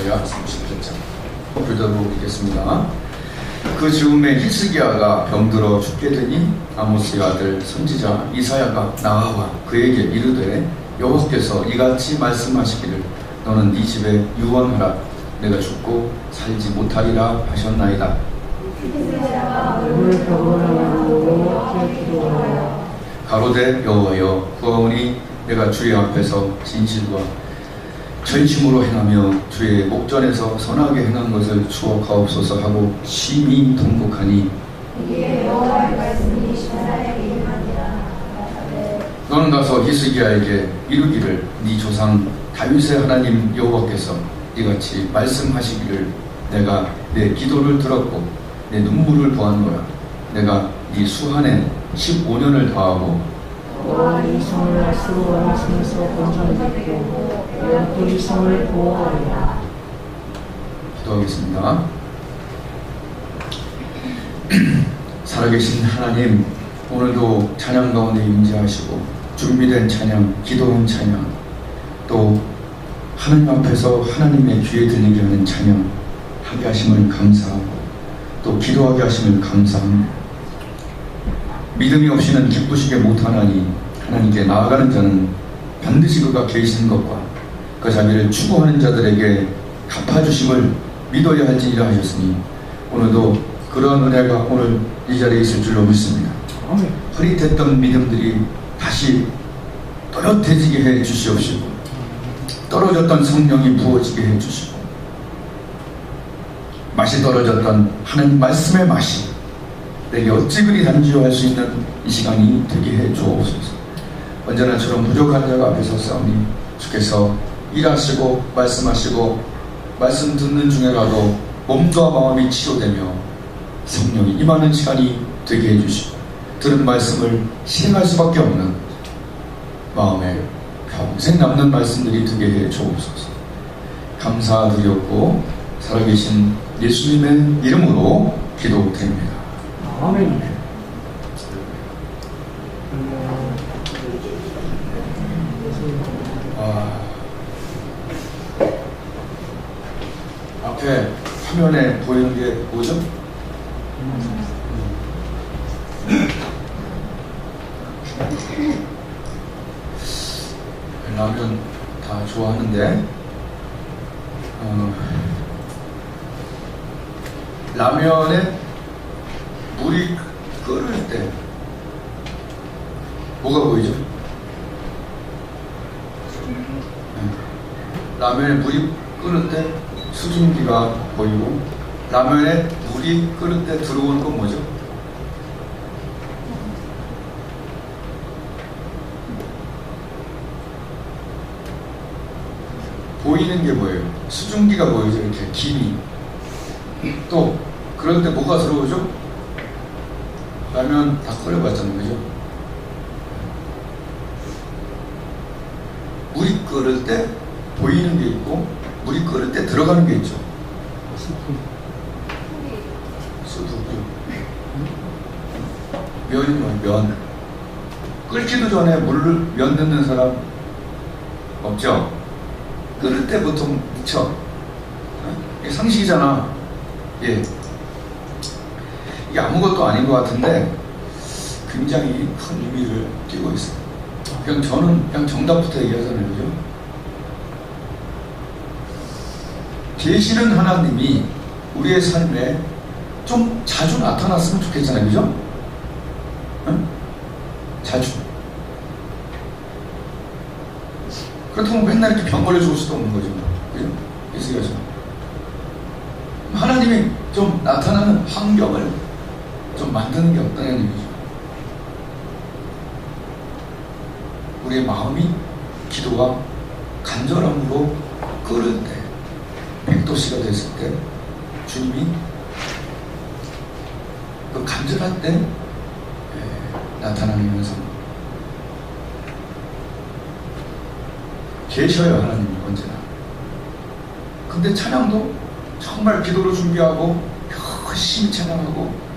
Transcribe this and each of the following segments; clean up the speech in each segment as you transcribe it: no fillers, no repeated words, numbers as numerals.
이사야 38장 교대로 읽겠습니다. 그 즈음에 히스기야가 병들어 죽게 되니 아모스의 아들 선지자 이사야가 나아와 그에게 이르되 여호와께서 이같이 말씀하시기를 너는 네 집에 유언하라. 내가 죽고 살지 못하리라 하셨나이다. 가로되 여호와여 구하오니 내가 주의 앞에서 진실과 전심으로 행하며 주의 목전에서 선하게 행한 것을 추억하옵소서 하고 심히 통곡하니 이게 여호와의 말씀이 시나에게 임하니라. 너는 가서 히스기야에게 이르기를 네 조상 다윗의 하나님 여호와께서 이같이 말씀하시기를 내가 내 기도를 들었고 내 눈물을 보았노라. 내가 네 수한에 15년을 더하고 너와 이 성을 아수르 왕의 손에서 건져내고 내가 또 이 성을 보호하리라. 기도하겠습니다. 살아계신 하나님, 오늘도 찬양 가운데 임재하시고 준비된 찬양, 기도한 찬양, 또 하나님 앞에서 하나님의 귀에 들리게 하는 찬양 하게 하심을 감사하고 또 기도하게 하심을 감사합니다. 믿음이 없이는 기쁘시게 못하나니 하나님께 나아가는 자는 반드시 그가 계신 것과 그 자비를 추구하는 자들에게 갚아주심을 믿어야 할지니라 하셨으니 오늘도 그러한 은혜가 오늘 이 자리에 있을 줄로 믿습니다. 흐릿했던 믿음들이 다시 또렷해지게 해 주시옵시고 떨어졌던 성령이 부어지게 해 주시고 맛이 떨어졌던 하나님 말씀의 맛이 내게 어찌 그리 단지요 할 수 있는 이 시간이 되게 해 주옵소서. 언제나처럼 부족한 자가 앞에 서싸우니 주께서 일하시고 말씀하시고 말씀 듣는 중에라도 몸과 마음이 치료되며 성령이 임하는 시간이 되게 해주시고 들은 말씀을 실행할 수밖에 없는 마음에 평생 남는 말씀들이 되게 해 주옵소서. 감사드렸고 살아계신 예수님의 이름으로 기도드립니다. 아멘. 앞에 화면에 보이는 게 뭐죠? 라면 다 좋아하는데 라면에 물이 끓을 때 뭐가 보이죠? 라면에 물이 끓을 때 수증기가 보이고 라면에 물이 끓을 때 들어오는 건 뭐죠? 보이는 게 뭐예요? 수증기가 보이죠? 이렇게 김이. 또 그럴 때 뭐가 들어오죠? 라면 다 끓여봤잖아요, 그죠? 물이 끓을 때 보이는 게 있고 물이 끓을 때 들어가는 게 있죠. 수두요. 면이 뭐예요? 면. 끓기도 전에 물을 면 넣는 사람 없죠? 끓을 때 보통 묻혀. 이게 상식이잖아. 예. 이게 아무것도 아닌 것 같은데 굉장히 큰 의미를 띠고 있어요. 그냥 저는 그냥 정답부터 얘기하잖아요, 그죠? 계시는 하나님이 우리의 삶에 좀 자주 나타났으면 좋겠잖아요, 그죠? 응? 자주. 그렇다면 맨날 이렇게 병 걸려 죽을 수도 없는 거죠, 그죠? 예수께서 하나님이 좀 나타나는 환경을 좀 만드는 게 어떠냐는 얘기죠. 우리의 마음이 기도가 간절함으로 끓을 때 100도씨가 됐을 때 주님이 그 간절할 때 나타나는 현상. 계셔요, 하나님이 언제나. 근데 찬양도 정말 기도로 준비하고 열심히 찬양하고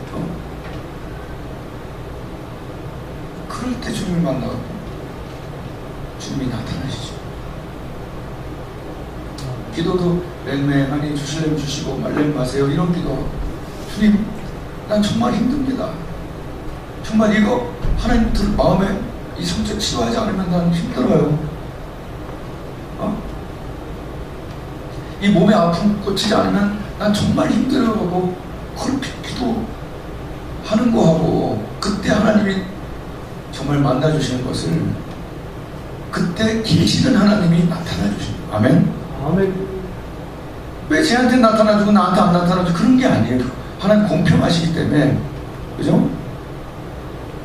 그럴 때 주님을 만나고 주님이 나타나시죠. 기도도 맹맹하니 주실래면 주시고 말래면 마세요. 이런 기도. 주님, 난 정말 힘듭니다. 정말 이거 하나님 마음에 이 성적 치료하지 않으면 난 힘들어요. 이 몸의 아픔 고치지 않으면 난 정말 힘들어하고 그렇게 기도하는 거하고 그때 하나님이 정말 만나주시는 것을 그때 계시는 하나님이 나타나주시는 거예요. 아멘? 아멘. 왜 쟤한테 나타나주고 나한테 안 나타나주고 그런 게 아니에요. 하나님 공평하시기 때문에, 그죠?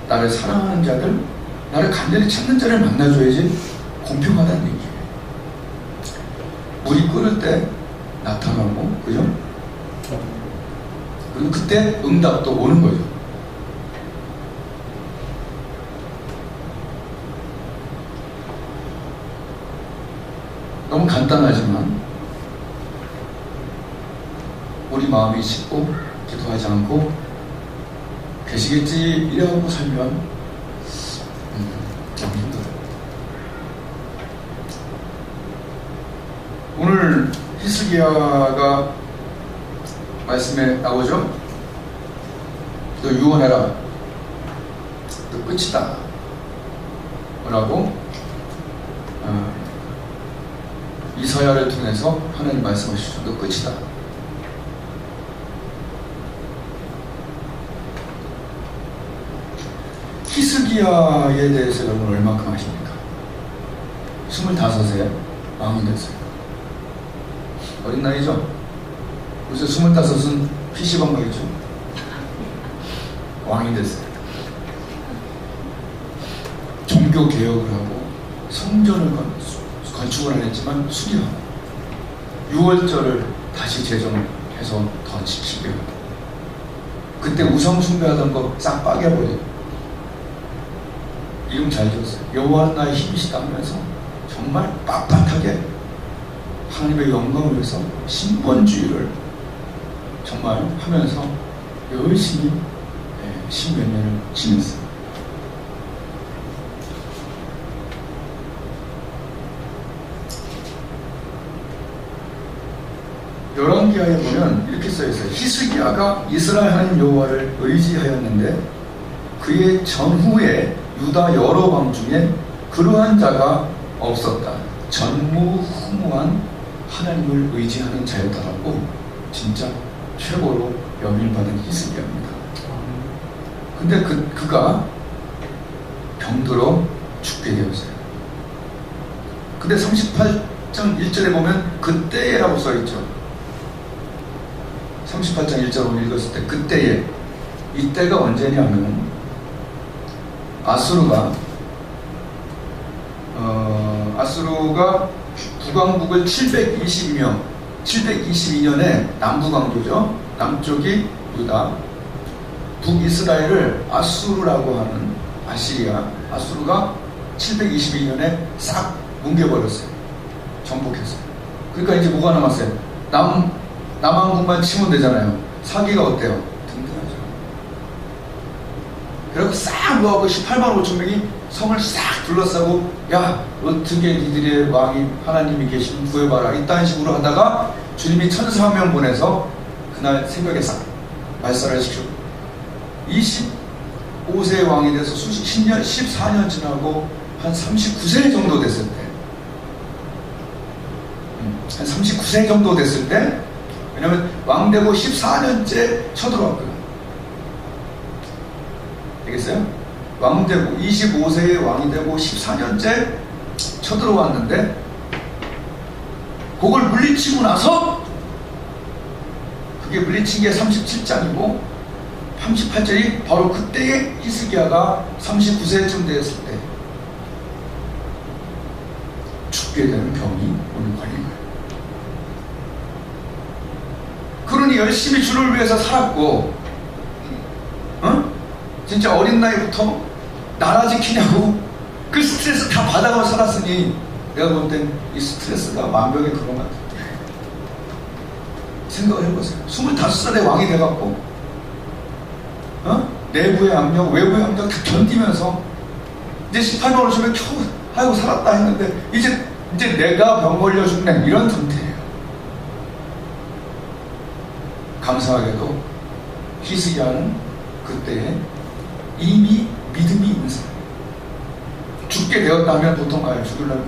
나를 사랑하는 자들, 나를 간절히 찾는 자를 만나줘야지 공평하다는 얘기예요. 물이 끓을 때 나타나고, 그죠? 그리고 그때 응답도 오는 거죠. 너무 간단하지만 우리 마음이 씻고 기도하지 않고 계시겠지 이래하고 살면 너무 힘들어요. 오늘 히스기야가 말씀에 나오죠. 너 유언해라. 너 끝이다. 라고 이사야를 통해서 하나님 말씀하시죠. 너 끝이다. 히스기야에 대해서 여러분 얼마큼 아십니까? 25세 왕이 됐어요. 어린 나이죠? 그래서 25은 PC방이죠. 왕이 됐어요. 종교 개혁을 하고 성전을 건축을 안 했지만 수리하고 6월절을 다시 제정해서 더 지키게 하고 그때 우상 숭배하던 거 싹 빠개버리고 이름 잘 지었어요. 여호와는 나의 힘이시다 하면서 정말 빳빳하게 하나님의 영광을 위해서 신본주의를 정말 하면서 열심히 십몇 년을 지냈어요. 열왕기하에 보면 이렇게 써있어요. 히스기야가 이스라엘 하나님 여호와를 의지하였는데 그의 전후에 유다 여러 왕 중에 그러한 자가 없었다. 전무후무한 하나님을 의지하는 자였다라고 진짜 최고로 연민받은 히스기야입니다. 근데 그가 병들어 죽게 되었어요. 근데 38장 1절에 보면 그때라고 써있죠. 38장 1절로 읽었을 때 그때에, 이때가 언제냐면 아수르가 북왕국을 722년에 남북왕조죠. 남쪽이 유다, 북이스라엘을 아수르라고 하는 아수르가 722년에 싹 뭉개버렸어요. 정복했어요. 그러니까 이제 뭐가 남았어요? 남왕국만 치면 되잖아요. 사기가 어때요? 든든하죠. 그리고 싹 모아고 18만 5천 명이 성을 싹 둘러싸고, 야, 어떻게 니들의 왕이 하나님이 계시면 구해봐라, 이딴 식으로 하다가 주님이 천사 1명 보내서 그날 새벽에 싹 말살을 시키고 25세의 왕이 돼서 10년, 14년 지나고 한 39세 정도 됐을 때, 한 39세 정도 됐을 때, 왜냐면 왕되고 14년째 쳐들어왔거든요. 알겠어요? 왕되고 25세의 왕이 되고 14년째 쳐들어왔는데 그걸 물리치고 나서, 그게 물리친 게 37장이고 38절이 바로 그때의 히스기야가 39세쯤 되었을 때 죽게 되는 병이 오늘 걸린 거예요. 그러니 열심히 주를 위해서 살았고, 진짜 어린 나이부터 나라 지키냐고 그 스트레스 다 받아가고 살았으니 내가 볼 땐 이 스트레스가 만병의 그런 것 같아요. 생각을 해보세요. 25살에 왕이 돼갖고 내부의 압력, 외부의 압력 다 견디면서 이제 18만 5천에 겨우 아이고 살았다 했는데 이제 내가 병 걸려 죽네, 이런 상태예요. 감사하게도 히스기야는 그때에 이미 믿음이 있는 사람. 죽게 되었다면 보통 죽으려면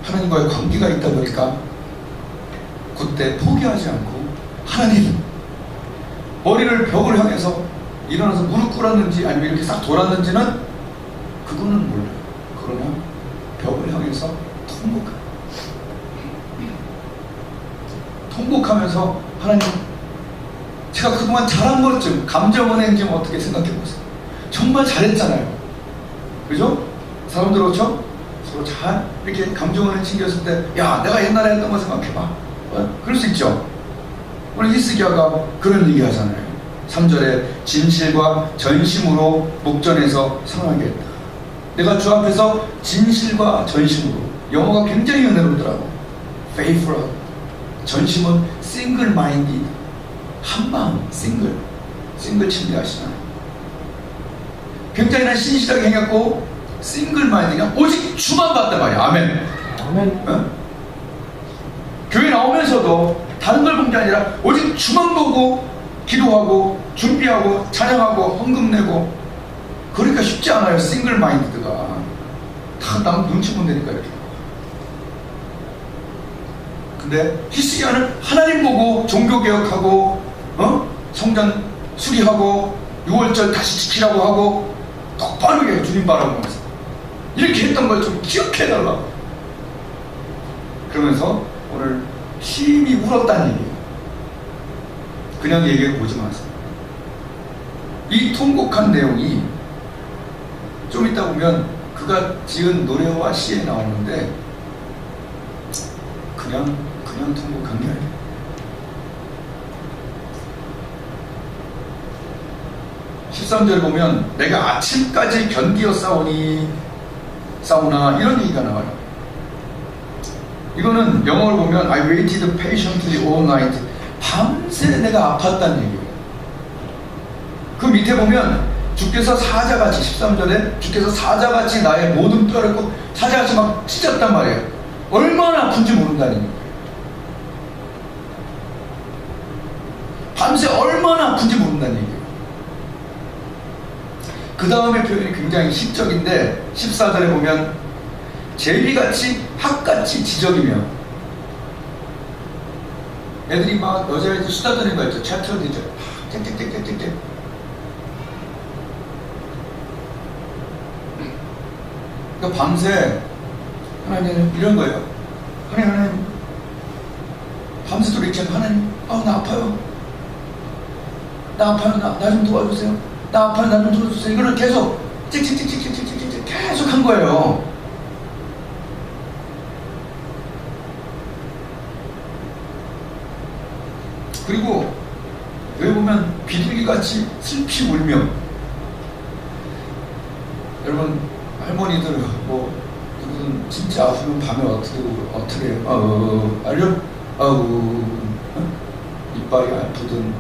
하나님과의 관계가 있다 보니까 그때 포기하지 않고 하나님, 머리를 벽을 향해서 일어나서 무릎 꿇었는지 아니면 이렇게 싹 돌았는지는 그거는 몰라요. 그러나 벽을 향해서 통곡하면서 하나님, 제가 그동안 잘한 것 좀, 감정은행 좀 어떻게 생각해 보세요. 정말 잘했잖아요. 그죠? 사람들 그렇죠? 서로 잘 이렇게 감정은행 챙겼을 때, 야, 내가 옛날에 했던 거 생각해봐. 그럴 수 있죠. 오늘 히스기야가 그런 얘기 하잖아요. 3절에 진실과 전심으로 목전에서 성하게 했다. 내가 주 앞에서 진실과 전심으로, 영어가 굉장히 은혜롭더라고. faithful. 전심은 single minded. 한마음, 싱글 침대하시잖아요. 굉장히 난 신실하게 행했고 싱글 마인드가 오직 주만 봤단 말이야. 아멘. 아멘. 어? 교회 나오면서도 다른 걸 본 게 아니라 오직 주만 보고 기도하고 준비하고 찬양하고 헌금 내고. 그러니까 쉽지 않아요. 싱글 마인드가 다 남 눈치 본다니까 이렇게. 근데 히스기야는 하나님 보고 종교개혁하고 성전 수리하고 6월절 다시 지키라고 하고 똑바로 해. 주님 바라보면서 이렇게 했던 걸 좀 기억해달라. 그러면서 오늘 심히 울었다는 얘기예요. 그냥 얘기해 보지 마세요. 이 통곡한 내용이 좀 이따 보면 그가 지은 노래와 시에 나오는데 그냥 통곡한 게 아니에요. (13절) 보면 내가 아침까지 견디어 싸우나 이런 얘기가 나와요. 이거는 영어를 보면 I waited patiently all night. 밤새 내가 아팠다는 얘기예요. 그 밑에 보면 주께서 사자같이 13절에 주께서 사자같이 나의 모든 뼈를 꼭 사자같이 막 찢었단 말이에요. 얼마나 아픈지 모른다는 얘기예요. 밤새 얼마나 아픈지 모른다는 얘기예요. 그 다음에 표현이 굉장히 시적인데 14절에 보면 제비같이 학같이 지저귀며. 애들이 막 여자애들 수다 떠는 거 있죠. 차트로디죠. 땡땡땡땡땡. 그러니까 밤새 하나님 이런 거예요. 하나님 밤새도록 이렇게 하나님, 나 아파요. 나 좀 도와주세요. 나 아파요. 나 좀 도와주세요. 이거를 계속 찍찍찍찍찍찍찍 계속 한 거예요. 그리고 여기 보면 비둘기같이 슬피 울며. 여러분 할머니들 누구든 진짜 아프면 밤에 어떻게 해요? 알죠? 이빨이 아프든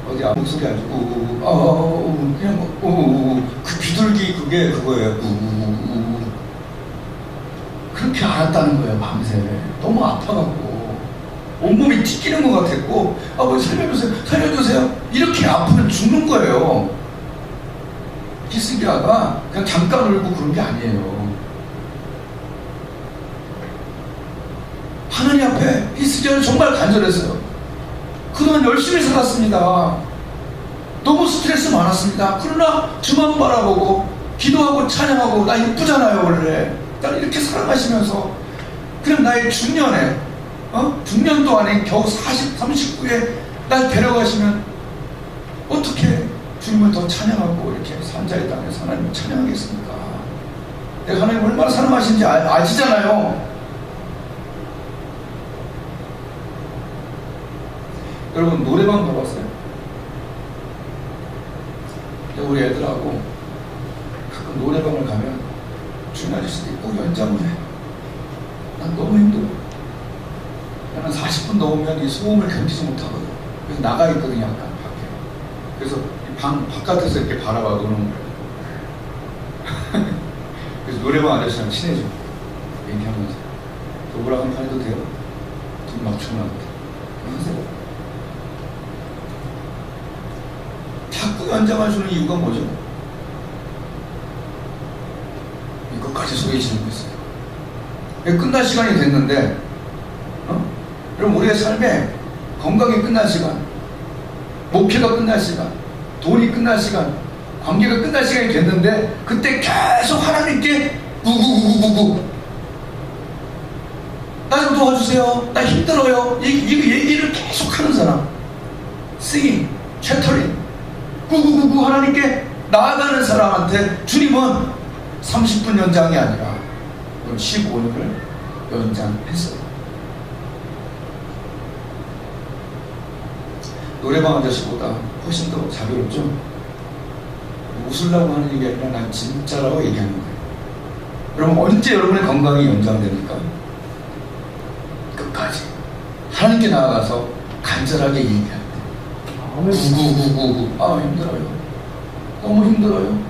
어디 목소리 안 좋고 그냥 그 비둘기 그거예요. 그렇게 알았다는 거예요. 밤새 너무 아파갖고 온몸이 찢기는 것 같았고 살려주세요 이렇게 아프면 죽는 거예요. 히스기야가 그냥 잠깐 울고 그런 게 아니에요. 하나님 앞에 히스기야는 정말 간절했어요. 그동안 열심히 살았습니다. 너무 스트레스 많았습니다. 그러나 주만 바라보고 기도하고 찬양하고 나 이쁘잖아요. 원래 날 이렇게 사랑하시면서 그럼 나의 중년에 중년도 아닌 겨우 39에 날 데려가시면 어떻게 주님을 더 찬양하고 이렇게 산자의 땅에서 하나님을 찬양하겠습니까? 내가 하나님 얼마나 사랑하시는지 아시잖아요. 여러분 노래방 가봤어요? 우리 애들하고 가끔 노래방을 가면 주인 아저씨들이 꼭 연장을 해. 난 너무 힘들어. 나는 40분 넘으면 이 소음을 견디지 못하거든. 그래서 나가 있거든요. 약간 밖에. 그래서 이 방 바깥에서 이렇게 바라봐 노는 거예요. 그래서 노래방 아저씨랑 친해져. 얘기하면서 노브라 한판 해도 돼요? 돈 막 주면 안 돼. 하세요. 자꾸 연장을 주는 이유가 뭐죠? 끝까지 소리 지르고 있어요. 끝날 시간이 됐는데, 여러분, 우리의 삶에 건강이 끝날 시간, 목표가 끝날 시간, 돈이 끝날 시간, 관계가 끝날 시간이 됐는데, 그때 계속 하나님께 구구구구구구, 나 좀 도와주세요, 나 힘들어요, 이 얘기를 계속 하는 사람, singing, chattering, 구구구구 하나님께 나아가는 사람한테 주님은 30분 연장이 아니라 15년을 연장했어요. 노래방 아저씨보다 훨씬 더 자비롭죠? 웃으려고 하는 얘기 아니라 난 진짜라고 얘기하는 거예요. 여러분, 언제 여러분의 건강이 연장됩니까? 끝까지 하나님께 나아가서 간절하게 얘기할 때. 구구구구구, 아 힘들어요, 너무 힘들어요.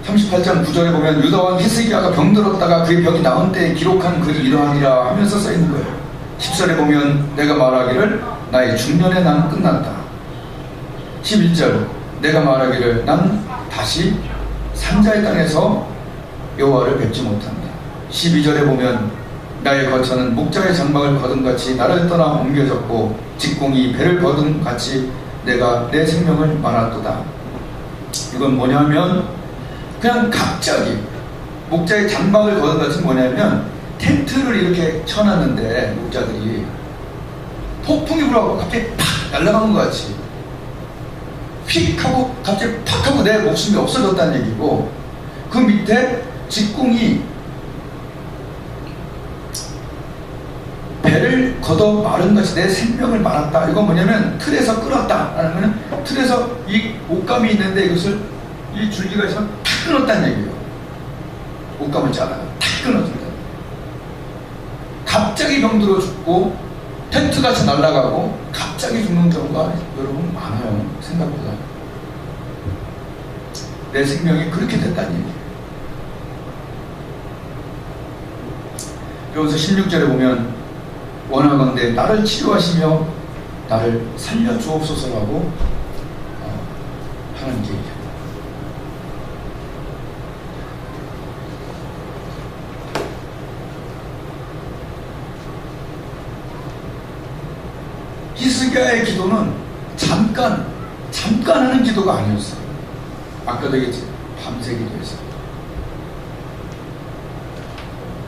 38장 9절에 보면 유다 왕 히스기야가 병들었다가 그의 병이 나은 때에 기록한 글이 이러하니라 하면서 써있는 거예요. 10절에 보면 내가 말하기를 나의 중년에 난 끝났다. 11절 내가 말하기를 난 다시 산자의 땅에서 여호와를 뵙지 못한다. 12절에 보면 나의 거처는 목자의 장막을 거둔같이 나를 떠나 옮겨졌고 직공이 배를 거둔같이 내가 내 생명을 말았도다. 이건 뭐냐면 그냥 갑자기 목자의 장막을 거둔같이 뭐냐면 텐트를 이렇게 쳐놨는데 목자들이 폭풍이 불어가고 갑자기 팍 날아간 것 같이 휙 하고 갑자기 팍 하고 내 목숨이 없어졌다는 얘기고, 그 밑에 직공이 배를 걷어 마른 것이 내 생명을 말았다. 이건 뭐냐면 틀에서 끊었다. 아니면 틀에서 이 옷감이 있는데 이것을 이 줄기가 있어서 탁 끊었다는 얘기예요. 옷감을 잘라요. 탁 끊어준다. 갑자기 병들어 죽고 텐트같이 날아가고 갑자기 죽는 경우가 여러분 많아요. 생각보다. 내 생명이 그렇게 됐다는 얘기예요. 여기서 16절에 보면 원하건대 나를 치료하시며 나를 살려주옵소서라고 하나님께 얘기합니다. 히스기야의 기도는 잠깐 하는 기도가 아니었어요. 아까도 얘기했지, 밤새 기도했어요.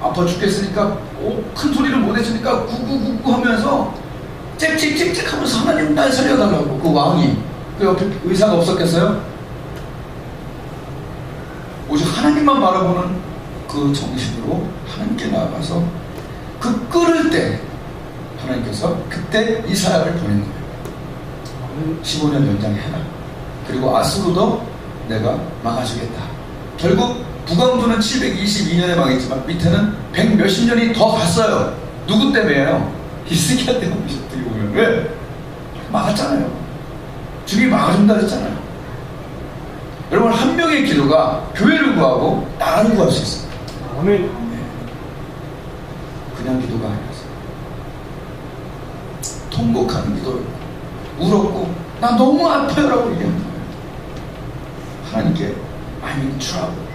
아파 죽겠으니까 큰 소리를 못 했으니까 구구구구 하면서 짹짹짹짹 하면서 하나님 날 살려달라고. 그 왕이 그 옆에 의사가 없었겠어요? 오직 하나님만 바라보는 그 정신으로 하나님께 나아가서 그 끓을 때 하나님께서 그때 이사야를 보낸 거예요. 15년 연장해라. 그리고 아수르도 내가 막아주겠다. 결국 북왕조는 722년에 망했지만 밑에는 100 몇십 년이 더 갔어요. 누구 때문에요? 히스기야 때문에. 어떻게 보면. 왜? 막았잖아요. 주님이 막아준다 그랬잖아요. 여러분, 한 명의 기도가 교회를 구하고 나라를 구할 수 있어요. 아멘. 네. 그냥 기도가 아니었어요. 통곡하는 기도를 울었고 나 너무 아파요라고 얘기하는 거예요. 하나님께 I'm in trouble.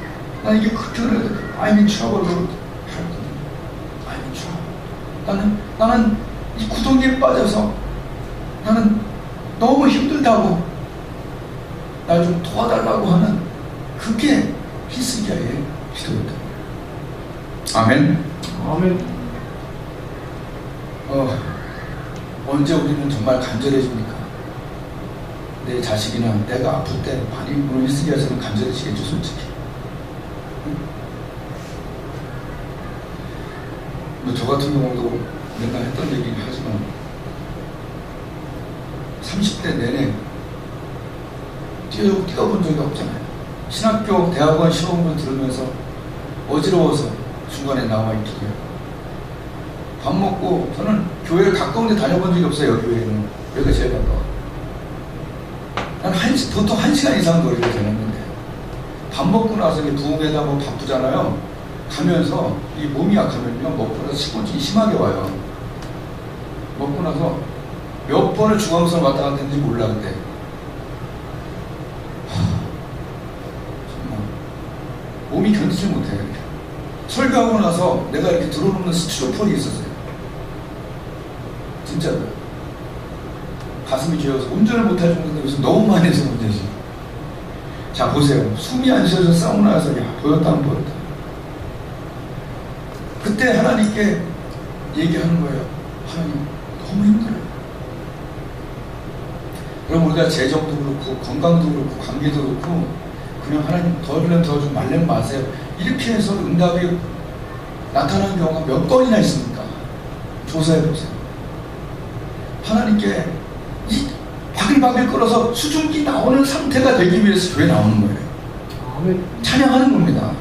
나 이게 그렇게 해야 돼. I'm in trouble로 하거든요. I'm in trouble. 나는 이 구덩이에 빠져서 나는 너무 힘들다고 날 좀 도와달라고 하는 그게 히스기야의 기도였다. 아멘. 아멘. 언제 우리는 정말 간절해집니까? 내 자식이나 내가 아플 때 많이 물론 히스기야처럼 간절해지겠죠, 솔직히. 저 같은 경우도 맨날 했던 얘기긴 하지만 30대 내내 뛰어본 적이 없잖아요. 신학교, 대학원 시험을 들으면서 어지러워서 중간에 나와 있기도 해요. 밥 먹고 저는 교회를 가까운 데 다녀본 적이 없어요. 여기 교회는. 여기가 제일 가까워. 난 보통 1시간 이상 거리를 다녔는데 밥 먹고 나서 부엌에다 뭐 바쁘잖아요. 가면서 이 몸이 약하면요, 먹고 나서 식곤증이 심하게 와요. 먹고 나서 몇 번을 중앙선 왔다 갔다 했는지 몰라. 근데 정말 몸이 견디지 못해. 설교하고 나서 내가 이렇게 들어놓는 스티로폴이 있었어요. 진짜로. 가슴이 죄어서 운전을 못할 정도인데 요즘 너무 많이 해서 문제지. 자, 보세요. 숨이 안 쉬어서 사우나에서 보였다 안 보였다. 그때 하나님께 얘기하는 거예요. 하나님, 너무 힘들어요. 그럼 우리가 재정도 그렇고 건강도 그렇고 관계도 그렇고 그냥 하나님 더 주면 더 좀 말려면 마세요. 이렇게 해서 응답이 나타나는 경우가 몇 건이나 있습니까? 조사해 보세요. 하나님께 이 바글바글 끓어서 수증기 나오는 상태가 되기 위해서 교회 나오는 거예요. 아멘. 찬양하는 겁니다.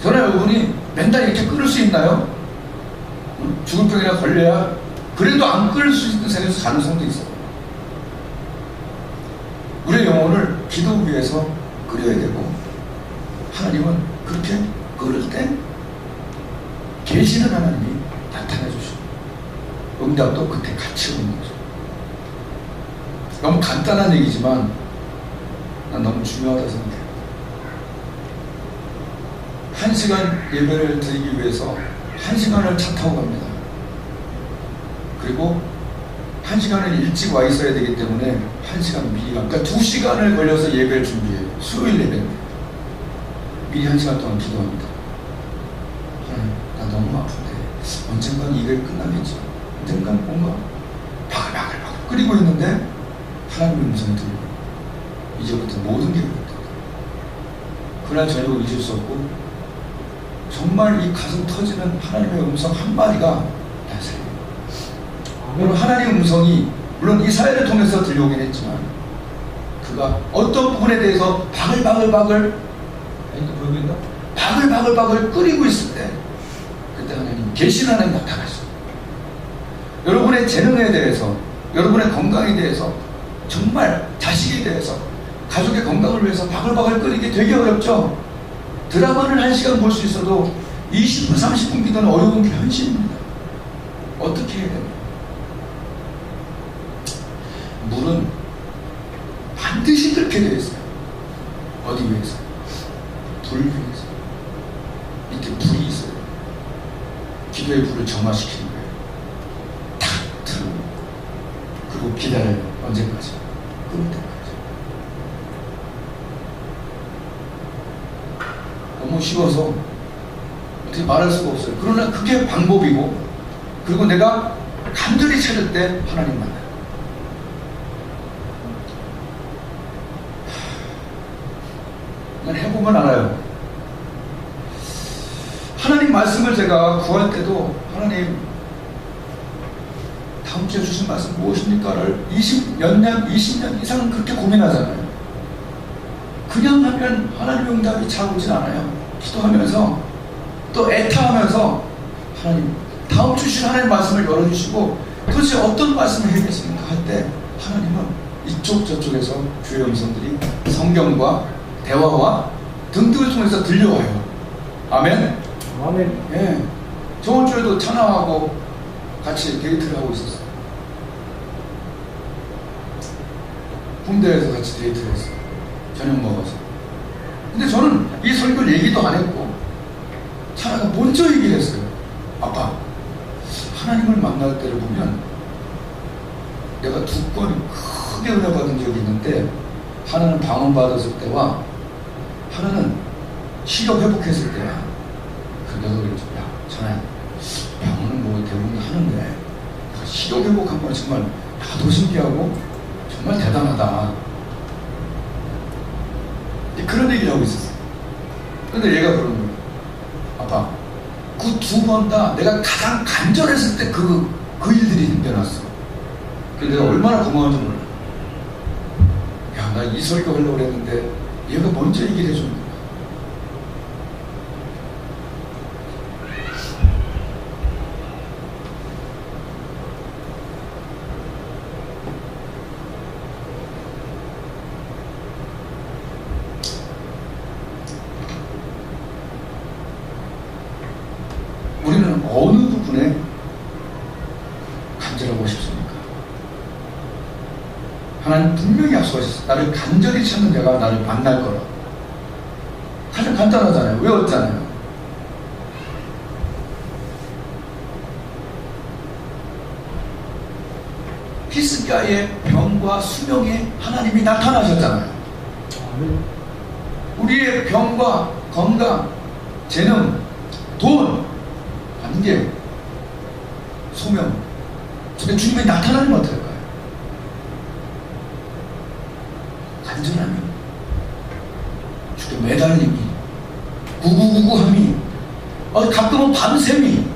저는 여러분이 맨날 이렇게 끓을 수 있나요? 죽을 병이나 걸려야 그래도 안 끓을 수 있는 가능성도 있어요. 우리의 영혼을 기도 위해서 끓여야 되고 하나님은 그렇게 끓을 때 계시는 하나님이 나타내 주시고 응답도 그때 같이 오는 거죠. 너무 간단한 얘기지만 난 너무 중요하다 생각해요. 1시간 예배를 드리기 위해서 1시간을 차 타고 갑니다. 그리고 1시간을 일찍 와 있어야 되기 때문에 1시간 미리 그러니까 2시간을 걸려서 예배를 준비해요. 수요일 예배인데 미리 1시간 동안 기도합니다. 나 너무 아픈데 언젠간 이게 끝나겠지. 언젠간 뭔가 바글바글 끓이고 있는데 하나님의 음성이 들리고 이제부터 모든 게 그렇다. 그날 저녁을 잊을 수 없고 정말 이 가슴 터지는 하나님의 음성 한마디가 날 살려요. 물론 하나님의 음성이 물론 이 사회를 통해서 들려오긴 했지만 그가 어떤 부분에 대해서 바글바글 끓이고 있을 때 그때 하나님 계시는 하나님 나타나셨어요. 여러분의 재능에 대해서 여러분의 건강에 대해서 정말 자식에 대해서 가족의 건강을 위해서 바글바글 끓이기 되게 어렵죠. 드라마를 1시간 볼 수 있어도 20분 30분 기도는 어려운 게 현실입니다. 어떻게 해야 됩니까? 물은 반드시 끓게 되어 있어요. 어디 위에서? 불 위에서. 밑에 불이 있어요. 기도의 불을 정화시키는 거예요. 탁 틀어. 그리고 기다려요. 언제까지? 끓을 때까지. 너무 쉬워서 어떻게 말할 수가 없어요. 그러나 그게 방법이고 그리고 내가 간절히 찾을 때 하나님 만나요. 해보면 알아요. 하나님 말씀을 제가 구할 때도 하나님 다음 주에 주신 말씀 무엇입니까를 20년 이상 그렇게 고민하잖아요. 그냥 하면 하나님의 응답이 잘 오진 않아요. 기도하면서 또 애타하면서 하나님 다음 주신 하나님 말씀을 열어주시고 도대체 어떤 말씀을 해야겠습니까 할 때 하나님은 이쪽 저쪽에서 주의 음성들이 성경과 대화와 등등을 통해서 들려와요. 아멘? 아멘. 예. 저번 주에도 찬양하고 같이 데이트를 하고 있었어요. 군대에서 같이 데이트를 했어요. 저녁 먹어서. 근데 저는 이 설교 얘기도 안 했고 찬양가 먼저 얘기를 했어요. 아빠, 하나님을 만날 때를 보면 내가 2건 크게 은혜 받은 적이 있는데 하나는 방언 받았을 때와 하나는 시력 회복했을 때야. 내가 그랬죠. 야, 전에 방언은 뭐 대부분 하는데 시력 회복한 건 정말 나도 신기하고 정말 대단하다. 그런 얘기를 하고 있었어요. 근데 얘가 그러는 거예요. 아빠, 그 2번 다 내가 가장 간절했을 때 그 일들이 생겨났어. 그래서 내가 얼마나 고마운지 몰라. 야, 나 이 설교 하려고 그랬는데 얘가 먼저 얘기를 해주는 거야. 어느 부분에 간절하고 싶습니까? 하나님 분명히 약속하셨어요. 나를 간절히 찾는 자가 나를 만날 거라. 사실 간단하잖아요. 외웠잖아요. 히스기야의 병과 수명에 하나님이 나타나셨잖아요. 아멘. 우리의 병과 건강, 재능, 돈, 관계, 소명, 근데 주님이 나타나면 어떨까요? 간절함이, 주께 매달림이, 구구구구함이, 가끔은 밤샘이,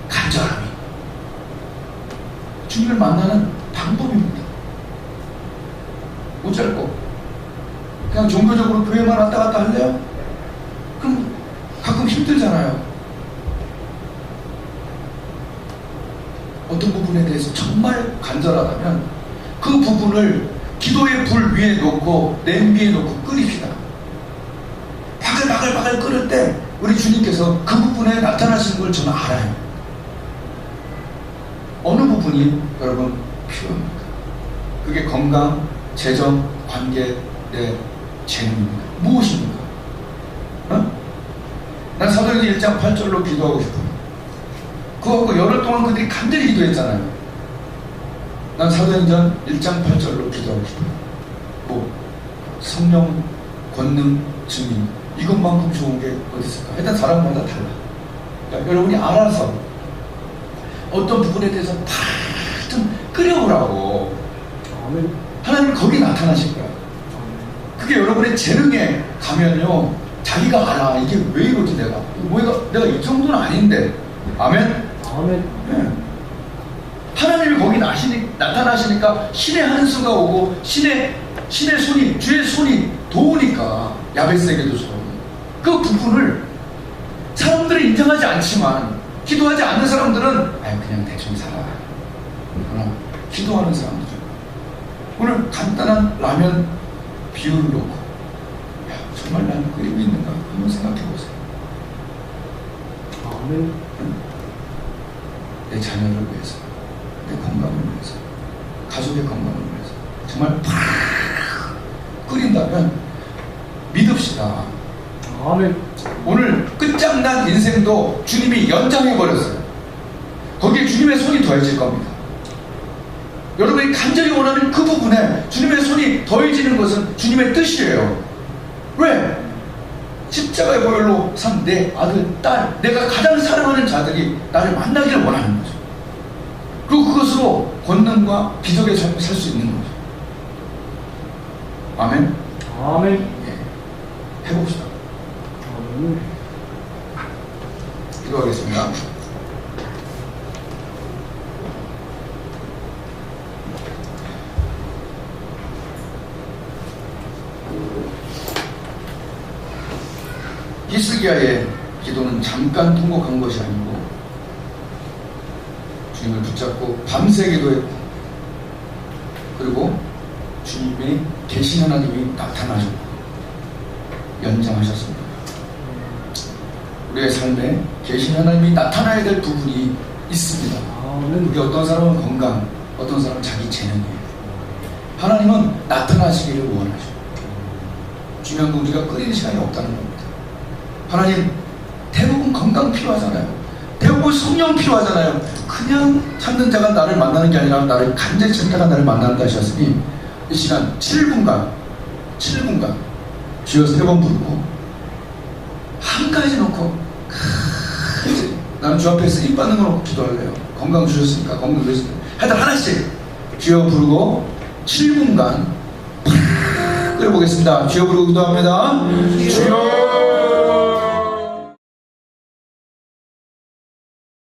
간절함이 주님을 만나는 방법입니다. 못 짧고 그냥 종교적으로 교회만 왔다 갔다 할래요? 그럼 가끔 힘들잖아요. 어떤 부분에 대해서 정말 간절하다면 그 부분을 기도의 불 위에 놓고 냄비에 놓고 끓입시다. 바글바글 끓을 때 우리 주님께서 그 부분에 나타나시는 걸 저는 알아요. 어느 부분이 여러분 필요합니까? 그게 건강, 재정, 관계, 내 재능입니다. 무엇입니까? 난 사도행전 1장 8절로 기도하고 싶어요. 그거 갖고 열흘 동안 그들이 간절히 기도했잖아요. 난 사도행전 1장 8절로 기도하고 싶어요. 뭐 성령, 권능, 증인, 이것만큼 좋은 게 어디 있을까? 일단 사람마다 달라. 그러니까 여러분이 알아서 어떤 부분에 대해서 다 좀 끓여보라고. 아멘. 하나님 거기 나타나실 거야. 그게 여러분의 재능에 가면요, 자기가 알아. 이게 왜 이러지 내가? 내가 이 정도는 아닌데. 아멘? 아멘. 네. 하나님이 거기 나타나시니까 신의 한수가 오고 신의 손이, 주의 손이 도우니까, 야베스에게도 그 부분을 사람들은 인정하지 않지만 기도하지 않는 사람들은 그냥 대충 살아. 그러나 기도하는 사람들, 오늘 간단한 라면 비율을 놓고 정말 나는 끓이고 있는가 한번 생각해 보세요. 아멘. 내 자녀를 위해서, 내 건강을 위해서, 가족의 건강을 위해서 정말 팍 끓인다면 믿읍시다. 아멘. 오늘 끝장난 인생도 주님이 연장해버렸어요. 거기에 주님의 손이 더해질 겁니다. 여러분이 간절히 원하는 그 부분에 주님의 손이 더해지는 것은 주님의 뜻이에요. 왜? 십자가의 보혈로 산 내 아들, 딸, 내가 가장 사랑하는 자들이 나를 만나기를 원하는 거죠. 그리고 그것으로 권능과 기적의 삶을 살 수 있는 거죠. 아멘? 아멘. 예. 해봅시다. 아멘. 기도하겠습니다. 히스기야의 기도는 잠깐 통곡한 것이 아니고 주님을 붙잡고 밤새 기도했고, 그리고 주님의 계신 하나님이 나타나셨고 연장하셨습니다. 우리의 삶에 계신 하나님이 나타나야 될 부분이 있습니다. 아멘. 우리 어떤 사람은 건강, 어떤 사람은 자기 재능이에요. 하나님은 나타나시기를 원하죠. 중요한 건 우리가 끓이는 시간이 없다는 겁니다. 하나님, 대부분 건강 필요하잖아요. 대부분 성령 필요하잖아요. 그냥 찾는 자가 나를 만나는 게 아니라 나를 간절히 찾는 자가 나를 만난다 하셨으니, 이 시간 7분간 주여 3번 부르고 한가지 놓고 나는 주 앞에서 입 받는 거 놓고 기도할래요. 건강 주셨으니까 건강 주셨으니까 하여튼 하나씩 주여 부르고 7분간 끓여보겠습니다. 주여 부르고 기도합니다. 주여